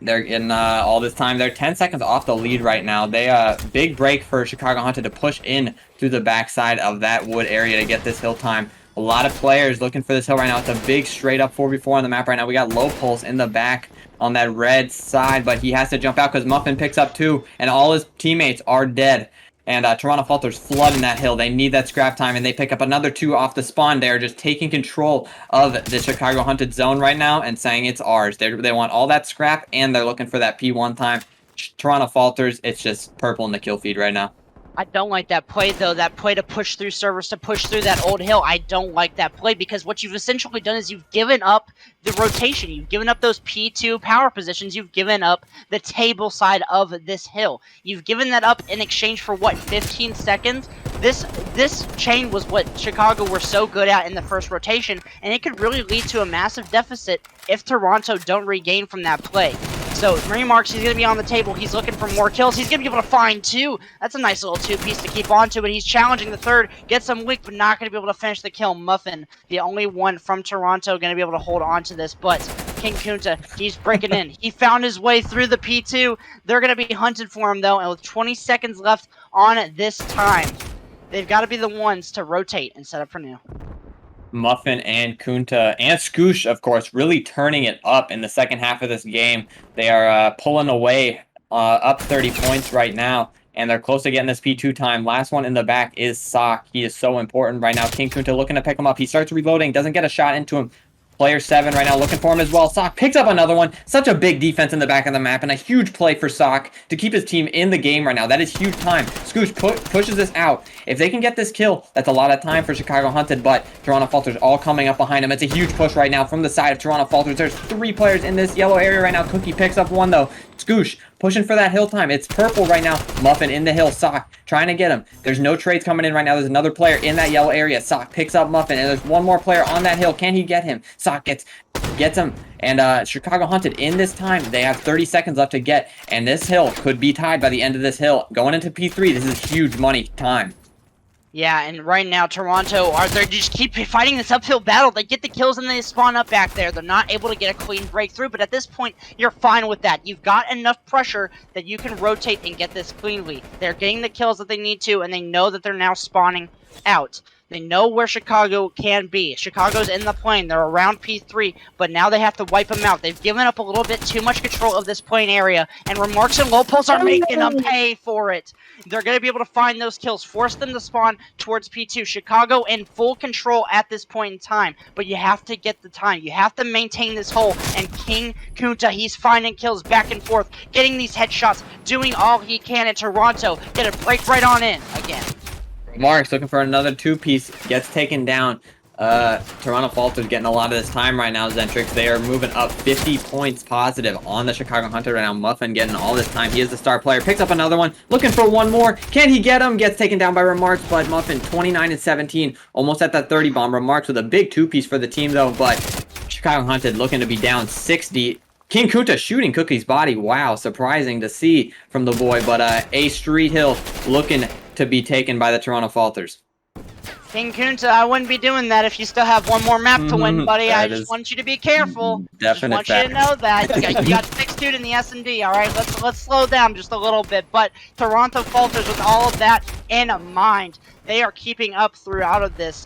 They're in all this time. They're 10 seconds off the lead right now. They big break for Chicago Hunted to push in through the backside of that wood area to get this hill time. A lot of players looking for this hill right now. It's a big straight up 4v4 on the map right now. We got Low Pulse in the back on that red side, but he has to jump out because Muffin picks up 2, and all his teammates are dead. And Toronto Falters flooding that hill. They need that scrap time, and they pick up another 2 off the spawn. They're just taking control of the Chicago Hunted zone right now and saying it's ours. They want all that scrap, and they're looking for that P1 time. Toronto Falters, it's just purple in the kill feed right now. I don't like that play, though. That play to push through servers, to push through that old hill. I don't like that play because what you've essentially done is you've given up the rotation. You've given up those P2 power positions. You've given up the table side of this hill. You've given that up in exchange for, what, 15 seconds? This chain was what Chicago were so good at in the first rotation, and it could really lead to a massive deficit if Toronto don't regain from that play. So, Remarks, he's going to be on the table. He's looking for more kills. He's going to be able to find 2. That's a nice little 2-piece to keep on to, but he's challenging the third. Gets him weak, but not going to be able to finish the kill. Muffin, the only one from Toronto, going to be able to hold on to this, but King Kunta, he's breaking in. He found his way through the P2. They're going to be hunted for him, though, and with 20 seconds left on this time, they've got to be the ones to rotate and set up for new. Muffin and Kunta and Scoosh, of course, really turning it up in the second half of this game. They are pulling away up 30 points right now, and they're close to getting this P2 time. Last one in the back is Sock. He is so important right now. King Kunta looking to pick him up. He starts reloading, doesn't get a shot into him. Player 7 right now looking for him as well. Sock picks up another one. Such a big defense in the back of the map, and a huge play for Sock to keep his team in the game right now. That is huge time. Scoosh pushes this out. If they can get this kill, that's a lot of time for Chicago Hunted, but Toronto Falters all coming up behind him. It's a huge push right now from the side of Toronto Falters. There's 3 players in this yellow area right now. Cookie picks up 1, though. Scoosh pushing for that hill time. It's purple right now. Muffin in the hill. Sock trying to get him. There's no trades coming in right now. There's another player in that yellow area. Sock picks up Muffin, and there's one more player on that hill. Can he get him? Sock gets him. And Chicago Hunted in this time. They have 30 seconds left to get, and this hill could be tied by the end of this hill. Going into P3, this is huge money time. Yeah, and right now, Toronto, they just keep fighting this uphill battle. They get the kills and they spawn up back there. They're not able to get a clean breakthrough, but at this point, you're fine with that. You've got enough pressure that you can rotate and get this cleanly. They're getting the kills that they need to, and they know that they're now spawning out. They know where Chicago can be. Chicago's in the plane. They're around P3, but now they have to wipe them out. They've given up a little bit too much control of this plane area, and Remarks and Low Pulse are making them pay for it. They're going to be able to find those kills, force them to spawn towards P2. Chicago in full control at this point in time, but you have to get the time. You have to maintain this hole, and King Kunta, he's finding kills back and forth, getting these headshots, doing all he can in Toronto. Get a break right on in again. Marks looking for another 2-piece, gets taken down. Toronto Falters getting a lot of this time right now, Zentrix. They are moving up 50 points positive on the Chicago Hunter right now. Muffin getting all this time. He is the star player. Picks up another one. Looking for one more. Can he get him? Gets taken down by Remarks, but Muffin 29 and 17. Almost at that 30 bomb. Remarks with a big 2-piece for the team, though, but Chicago Hunted looking to be down 60. King Kunta shooting Cookie's body. Wow, surprising to see from the boy, but a Street Hill looking to be taken by the Toronto Falters. King Kunta, I wouldn't be doing that if you still have one more map to win, buddy. I just want you to be careful. Definite just want you to know that. You got 6 dude in the S&D, alright? Let's slow down just a little bit. But Toronto Falters, with all of that in mind, they are keeping up throughout of this.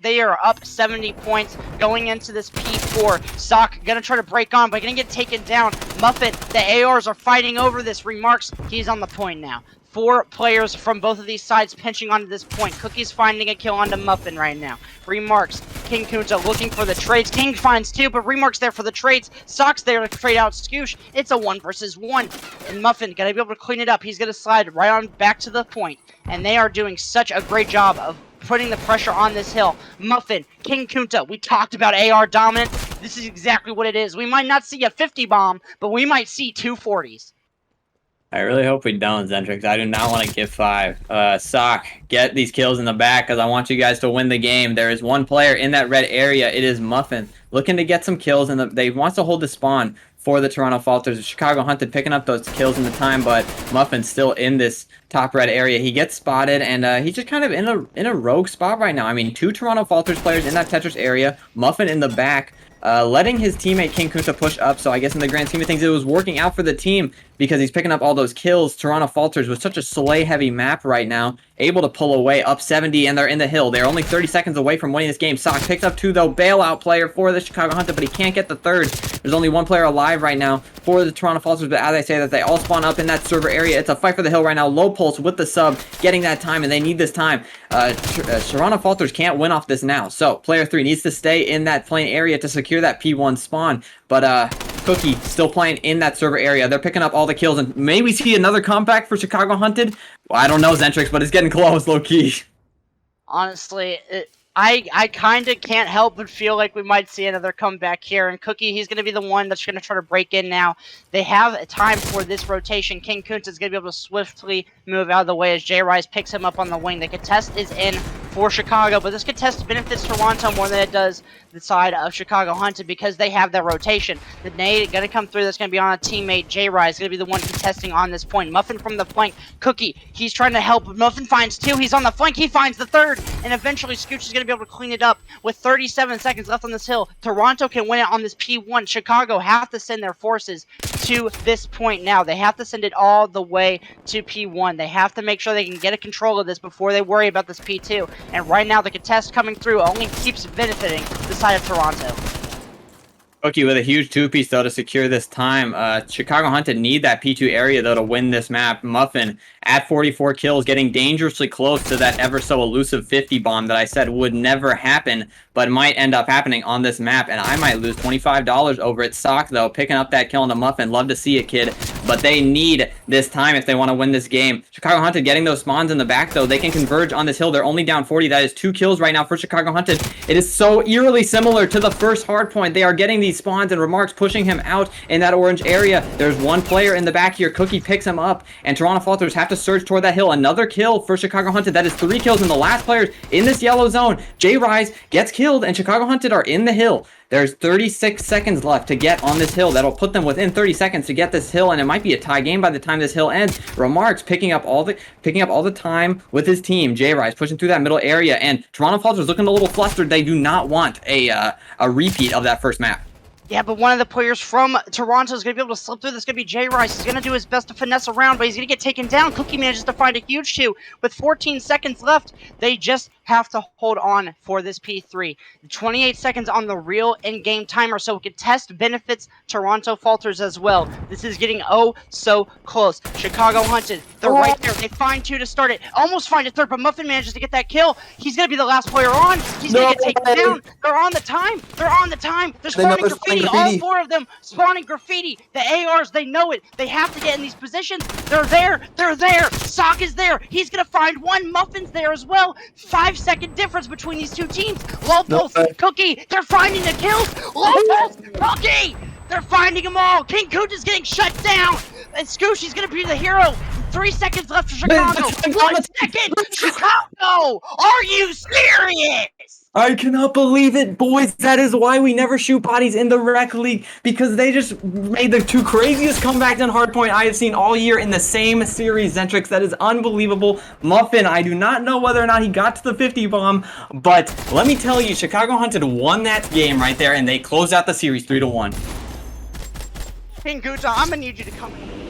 They are up 70 points going into this P4. Sock gonna try to break on, but gonna get taken down. Muffin, the ARs are fighting over this. Remarks, he's on the point now. 4 players from both of these sides pinching onto this point. Cookie's finding a kill onto Muffin right now. Remarks, King Kunta looking for the trades. King finds 2, but Remarks there for the trades. Sock's there to trade out Scoosh. It's a 1 versus 1. And Muffin gonna be able to clean it up. He's gonna slide right on back to the point. And they are doing such a great job of putting the pressure on this hill. Muffin, King Kunta, we talked about AR dominance. this is exactly what it is. We might not see a 50 bomb, but we might see 2 40s. I really hope we don't, Zentrix. I do not want to give 5. Sock, get these kills in the back because I want you guys to win the game. There is one player in that red area. It is Muffin, looking to get some kills, and they wants to hold the spawn for the Toronto Falters. Chicago Hunted picking up those kills in the time, but Muffin's still in this top red area. He gets spotted, and he's just kind of in a rogue spot right now. I mean, 2 Toronto Falters players in that Tetris area, Muffin in the back, letting his teammate King Kunta push up. So I guess in the grand scheme of things, it was working out for the team because he's picking up all those kills. Toronto Falters with such a Slay-heavy map right now, able to pull away up 70, and they're in the hill. They're only 30 seconds away from winning this game. Sock picks up 2, though. Bailout player for the Chicago Hunted, but he can't get the 3rd. There's only 1 player alive right now for the Toronto Falters, but as I say that, they all spawn up in that server area. It's a fight for the hill right now. Low Pulse with the sub, getting that time, and they need this time. Toronto Falters can't win off this now, so player 3 needs to stay in that plain area to secure that P1 spawn, but Cookie still playing in that server area. They're picking up all the kills, and maybe we see another comeback for Chicago Hunted. Well, I don't know, Zentrix, but it's getting close, low-key. Honestly, I kind of can't help but feel like we might see another comeback here. And Cookie, he's going to be the one that's going to try to break in now. They have time for this rotation. King Kunta is going to be able to swiftly move out of the way as J-Rise picks him up on the wing. The contest is in for Chicago, but this contest benefits Toronto more than it does the side of Chicago Hunted because they have that rotation. The nade going to come through. That's going to be on a teammate. J-Rise going to be the one contesting on this point. Muffin from the flank. Cookie, he's trying to help. Muffin finds 2. He's on the flank. He finds the 3rd, and eventually Scooch is going to be able to clean it up with 37 seconds left on this hill. Toronto can win it on this P1. Chicago have to send their forces to this point now. They have to send it all the way to P1. They have to make sure they can get a control of this before they worry about this P2. And right now, the contest coming through only keeps benefiting the side of Toronto. Cookie with a huge 2-piece, though, to secure this time. Chicago Hunted need that P2 area, though, to win this map. Muffin at 44 kills, getting dangerously close to that ever-so-elusive 50 bomb that I said would never happen, but might end up happening on this map, and I might lose $25 over it. Sock, though, picking up that kill on the Muffin. Love to see it, kid, but they need this time if they want to win this game. Chicago Hunted getting those spawns in the back, though. They can converge on this hill. They're only down 40. That is 2 kills right now for Chicago Hunted. It is so eerily similar to the first hard point. They are getting these spawns, and Remarks pushing him out in that orange area. There's 1 player in the back here. Cookie picks him up, and Toronto Falters have to surge toward that hill. Another kill for Chicago Hunted. That is 3 kills, and the last players in this yellow zone. J-Rise gets killed, and Chicago Hunted are in the hill. There's 36 seconds left to get on this hill. That'll put them within 30 seconds to get this hill, and it might be a tie game by the time this hill ends. Remarks picking up all the time with his team. J-Rise pushing through that middle area, and Toronto Falters looking a little flustered. They do not want a repeat of that first map. Yeah, but one of the players from Toronto is going to be able to slip through. This is going to be J-Rice. He's going to do his best to finesse around, but he's going to get taken down. Cookie manages to find a huge 2. With 14 seconds left, they just have to hold on for this P3. 28 seconds on the real in-game timer, so contest benefits Toronto Falters as well. This is getting oh so close. Chicago Hunted, they're right there. They find 2 to start it. Almost find a 3rd, but Muffin manages to get that kill. He's going to be the last player on. He's going to get taken down. They're on the time. They're on the time. They're spawning graffiti. All 4 of them spawning graffiti. The ARs, they know it. They have to get in these positions. They're there. They're there. Sock is there. He's going to find 1. Muffin's there as well. 5-second difference between these 2 teams. Low Pulse, Cookie, they're finding the kills. Low Pulse, Cookie, they're finding them all. King Kunta's getting shut down. And Scooshy's going to be the hero. 3 seconds left for Chicago. 1 second. Chicago, are you serious? I cannot believe it, boys. That is why we never shoot bodies in the Rec League, because they just made the 2 craziest comebacks in Hardpoint I have seen all year in the same series, Zentrix. That is unbelievable. Muffin, I do not know whether or not he got to the 50 bomb, but let me tell you, Chicago Hunted won that game right there, and they closed out the series 3-1. King Kunta, I'm going to need you to come in.